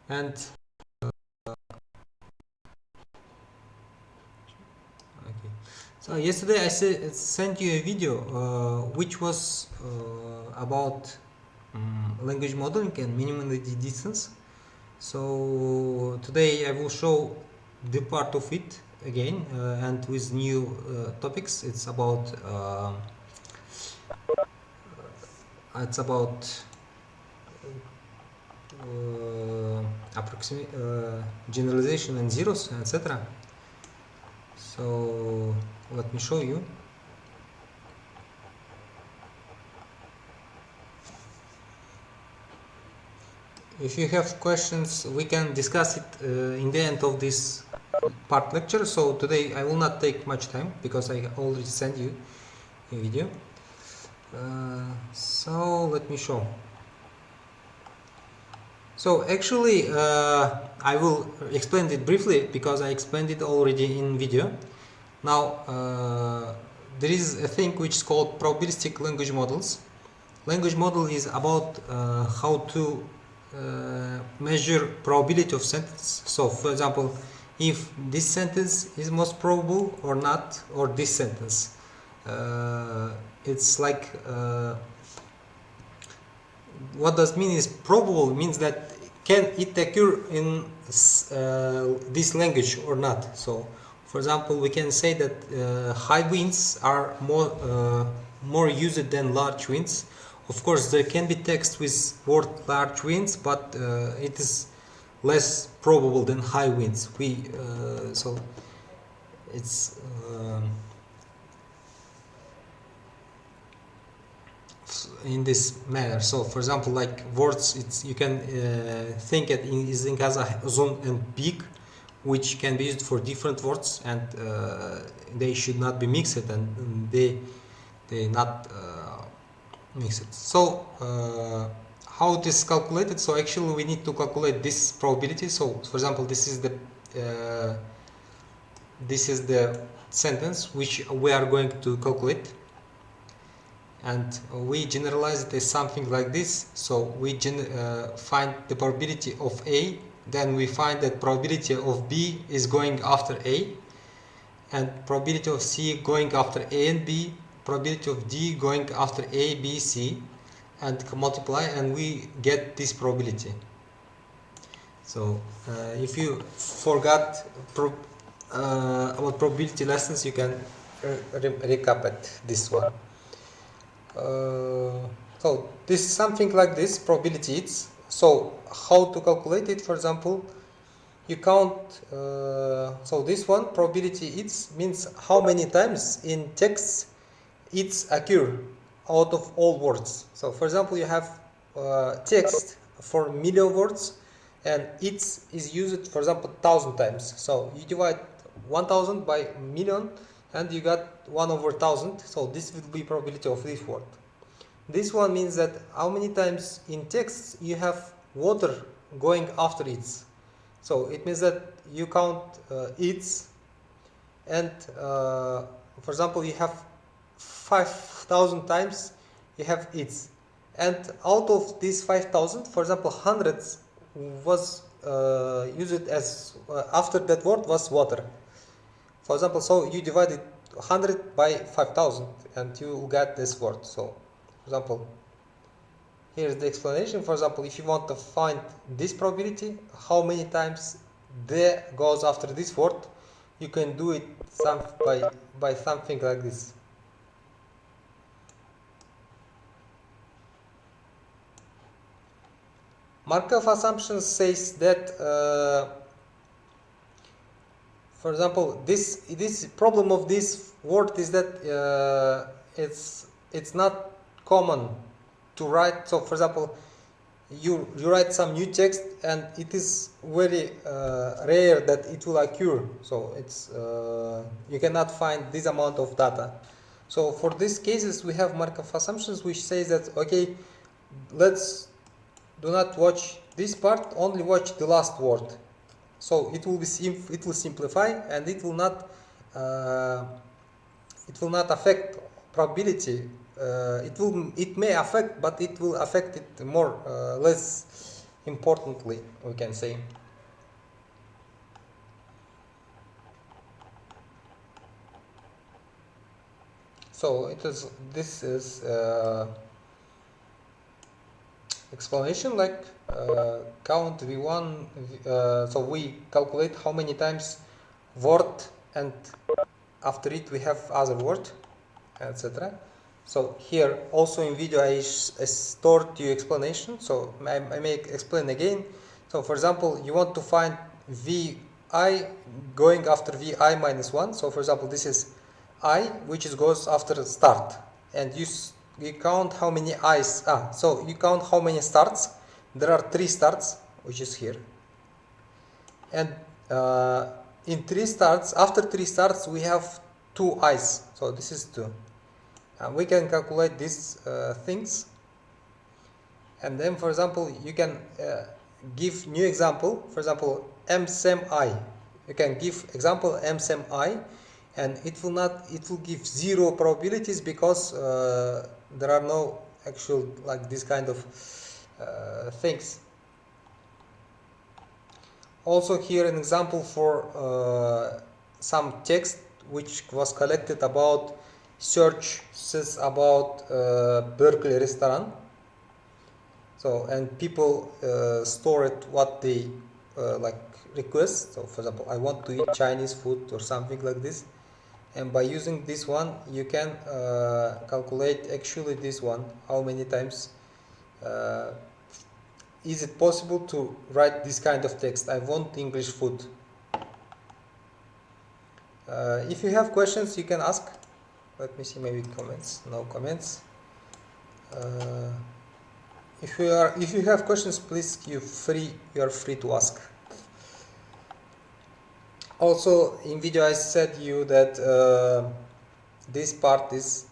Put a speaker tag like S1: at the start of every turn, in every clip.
S1: And okay, so yesterday I sent you a video which was about language modeling and minimally distance. So today I will show the part of it again and with new topics. It's about approximate generalization and zeros, etc. So let me show you. If you have questions, we can discuss it in the end of this part lecture. So today I will not take much time because I already sent you a video. So let me show. So actually I will explain it briefly because I explained it already in video. Now there is a thing which is called probabilistic language models. Language model is about how to measure probability of sentence. So for example, if this sentence is most probable or not, or this sentence, it's like what does mean is probable means that can it occur in this language or not. So for example, we can say that high winds are more used than large winds. Of course there can be text with word large winds, but it is less probable than high winds. So it's in this manner. So for example, like words, it's you can think it as a zone and peak, which can be used for different words, and they should not be mixed, and they not mixed. So how it is calculated? So actually we need to calculate this probability. So for example, this is the sentence which we are going to calculate, and we generalize it as something like this. So we find the probability of A, then we find that probability of B is going after A, and probability of C going after A and B, probability of D going after A, B, C, and multiply, and we get this probability. So if you forgot about probability lessons, you can recap at this one. So this is something like this probability it's. So how to calculate it? For example, you count. So this one probability it's means how many times in text it's occur out of all words. So for example, you have text for million words, and it's is used for example 1,000 times. So you divide 1,000 by million, and you got 1/1,000. So this will be probability of this word. This one means that how many times in text you have water going after its. So it means that you count its, and for example you have 5,000 times you have its, and out of these 5,000, for example, hundreds was used as after that word was water. For example, so you divided 100 by 5,000 and you get this word. So for example, here's the explanation. For example, if you want to find this probability, how many times the goes after this word, you can do it by something like this. Markov assumption says that, for example, this problem of this word is that it's not common to write. So, for example, you write some new text, and it is very rare that it will occur. So it's you cannot find this amount of data. So for these cases, we have Markov assumptions, which says that okay, let's do not watch this part, only watch the last word. So it will simplify, and it will not affect probability. It may affect, but it will affect it more less importantly, we can say. So this is explanation like count v1, so we calculate how many times word, and after it we have other word, etc. So here also in video I stored you explanation, so I may explain again. So for example, you want to find vi going after vi minus 1. So for example, this is I, which is goes after start, and you count how many i's. So you count how many starts. There are 3 starts, which is here, and in 3 starts, after 3 starts, we have 2 i's. So this is 2. And we can calculate these things, and then for example you can give new example. For example, m sem I, you can give example m sem I, and it will give 0 probabilities, because there are no actual like this kind of things. Also here an example for some text which was collected about searches about Berkeley restaurant. So, and people stored what they like request. So for example, I want to eat Chinese food or something like this, and by using this one you can calculate actually this one, how many times is it possible to write this kind of text, I want English food. If you have questions, you can ask. Let me see, maybe comments. No comments. If you have questions, please you are free to ask. Also in video I said you that this part is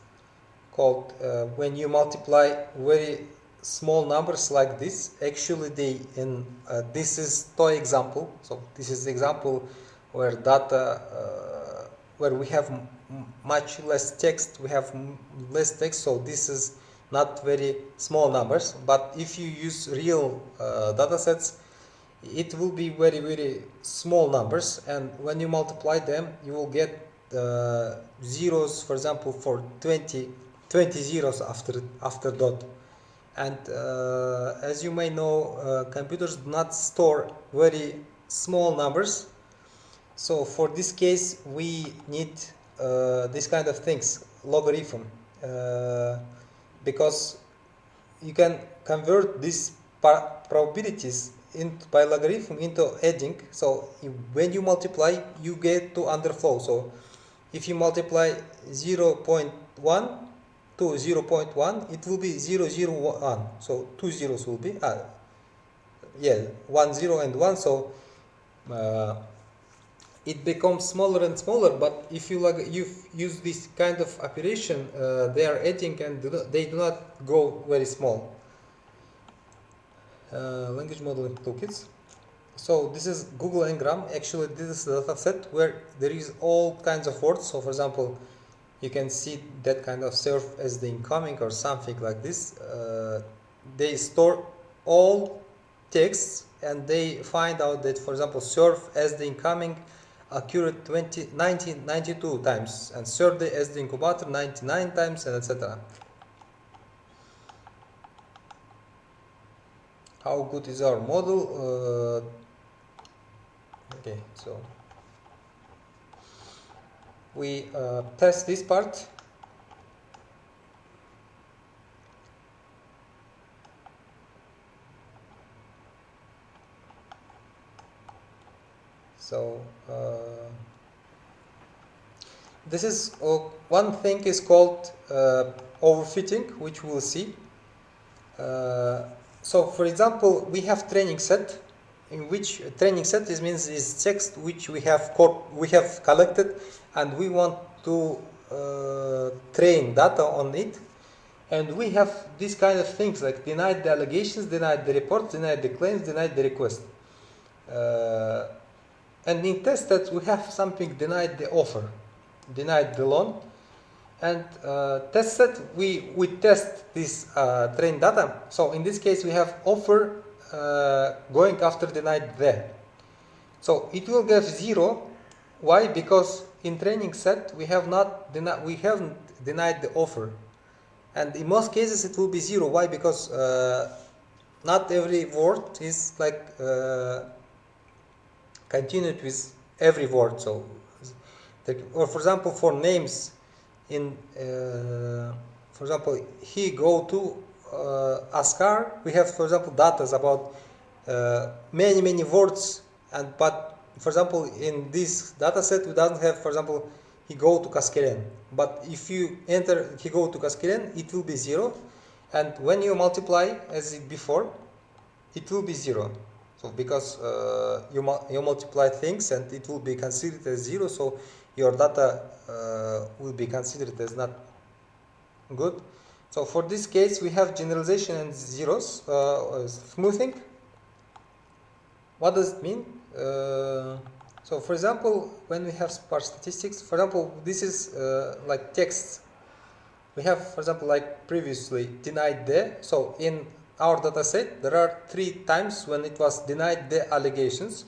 S1: called when you multiply very small numbers like this. Actually this is toy example. So this is the example where data where we have much less text, we have less text, so this is not very small numbers. But if you use real data sets, it will be very, very small numbers, and when you multiply them, you will get zeros, for example, for 20 zeros after dot. And as you may know, computers do not store very small numbers. So for this case, we need this kind of things, logarithm, because you can convert these probabilities by logarithm into adding. So when you multiply, you get to underflow. So if you multiply 0.1 to 0.1, it will be 001. So 2 zeros will be 1 0 and 1. So it becomes smaller and smaller. But if you use this kind of operation, they are adding and they do not go very small. Language modeling toolkits. So this is Google Ngram. Actually, this is the data set where there is all kinds of words. So for example, you can see that kind of serve as the incoming or something like this. They store all texts, and they find out that, for example, serve as the incoming occurred 92 times, and serve as the incubator 99 times, and etc. How good is our model? Okay, so we test this part. So this is one thing is called overfitting, which we'll see. So for example, we have training set, in which training set means is text which we have collected, and we want to train data on it, and we have these kind of things like denied the allegations, denied the report, denied the claims, denied the request. And in test sets we have something denied the offer, denied the loan. And test set, we test this trained data. So in this case we have offer going after denied the. So it will give 0. Why? Because in training set we haven't denied the offer, and in most cases it will be 0. Why? Because not every word is like continued with every word. So, or for example, for names, in for example, he go to Askar. We have, for example, data about many words, and but for example, in this data set, we doesn't have, for example, he go to Kaskelen. But if you enter he go to Kaskelen, it will be 0, and when you multiply as before, it will be 0. So because you multiply things and it will be considered as 0, so your data will be considered as not good. So for this case, we have generalization and zeros, smoothing. What does it mean? So for example, when we have sparse statistics, for example, this is like text. We have, for example, like previously denied the. So in our data set, there are 3 times when it was denied the allegations,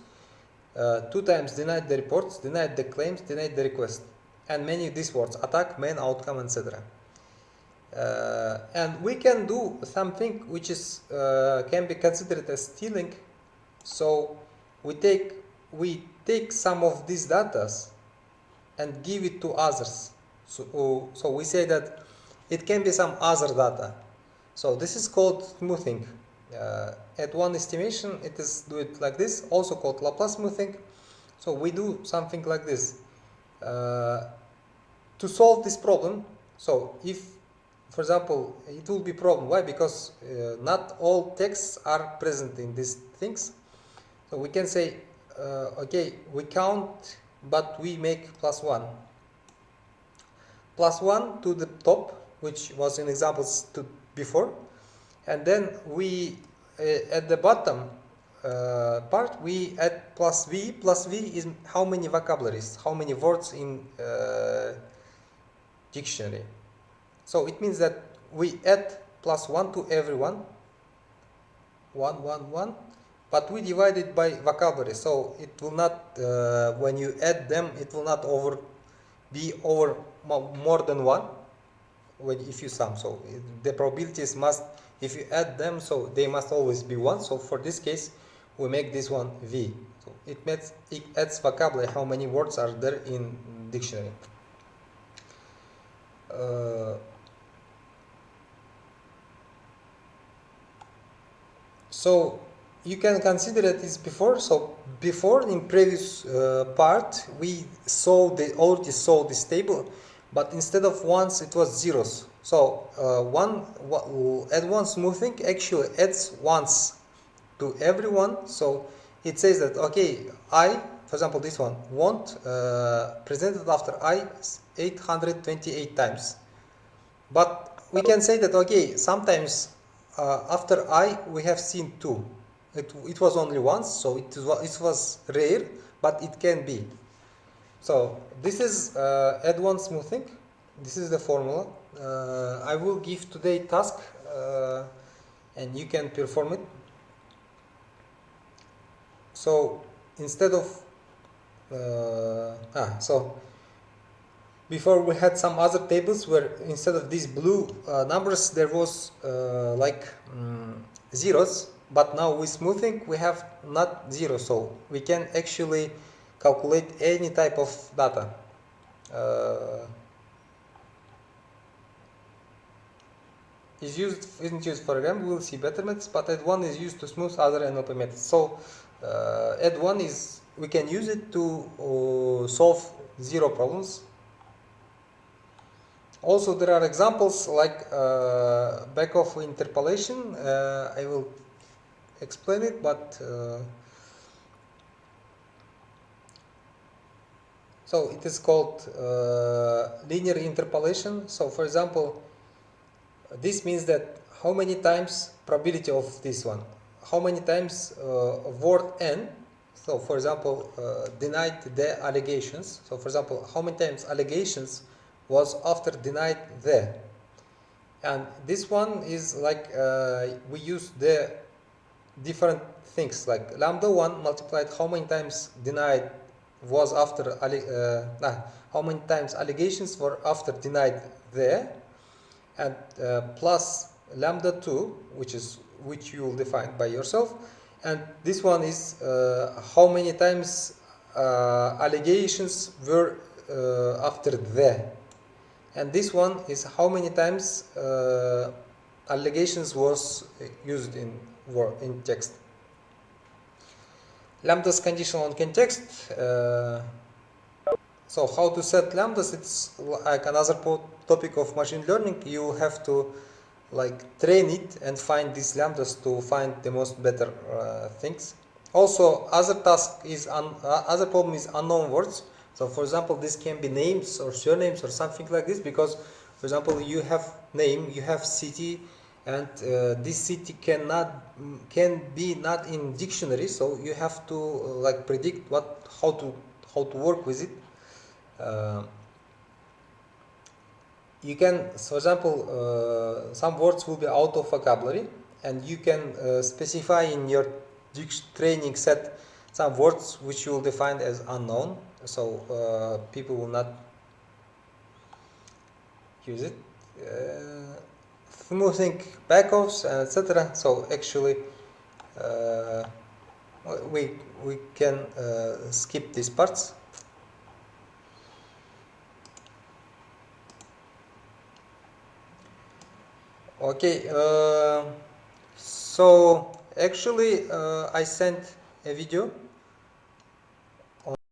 S1: 2 times denied the reports, denied the claims, denied the request, and many of these words: attack, main, outcome, etc. And we can do something which is can be considered as stealing. So we take some of these data and give it to others. So we say that it can be some other data. So this is called smoothing. At one estimation, it is do it like this, also called Laplace smoothing. So we do something like this to solve this problem. So if, for example, it will be problem. Why? Because not all texts are present in these things. So we can say, okay, we count, but we make +1. +1 to the top, which was in examples before, and then we at the bottom part we add +v. +v is how many vocabularies, how many words in dictionary. So it means that we add +1 to everyone, 1 1 1, but we divide it by vocabulary. So it will not when you add them, it will not be over more than 1 if you sum. So the probabilities must, if you add them, so they must always be 1. So for this case, we make this one v. So it adds vocabulary, how many words are there in dictionary. So you can consider it as before. So before, in previous part, we already saw this table, but instead of ones, it was zeros. So add one smoothing actually adds ones to everyone. So it says that, okay, I, for example, this one, want presented after I 828 times. But we can say that, okay, sometimes after I we have seen 2. It was only once, so it was rare, but it can be. So this is add one smoothing. This is the formula. I will give today task and you can perform it. So instead of so before we had some other tables where instead of these blue numbers there was zeros, but now with smoothing we have not zero, so we can actually calculate any type of data. Isn't used for RAM, we will see better methods, but add one is used to smooth other NLP methods. So add one is, we can use it to solve zero problems. Also, there are examples like Beckhoff interpolation. I will explain it, but so it is called linear interpolation. So, for example, this means that how many times probability of this one, how many times word n. So, for example, denied the allegations. So, for example, how many times allegations was after denied the, and this one is like we use the different things, like lambda 1 multiplied how many times denied was after how many times allegations were after denied there, and plus lambda 2, which you will define by yourself, and this one is how many times allegations were after there, and this one is how many times allegations was used in text. Lambdas conditional on context. So how to set lambdas? It's like another topic of machine learning. You have to like train it and find these lambdas to find the most better things. Also, other problem is unknown words. So for example, this can be names or surnames or something like this, because for example, you have name, you have city, and this city can be not in dictionary, so you have to like predict how to work with it. You can, for example, some words will be out of vocabulary, and you can specify in your training set some words which you will define as unknown, so people will not use it. Smoothing backoffs, etc. So actually, we can skip these parts. Okay, so actually I sent a video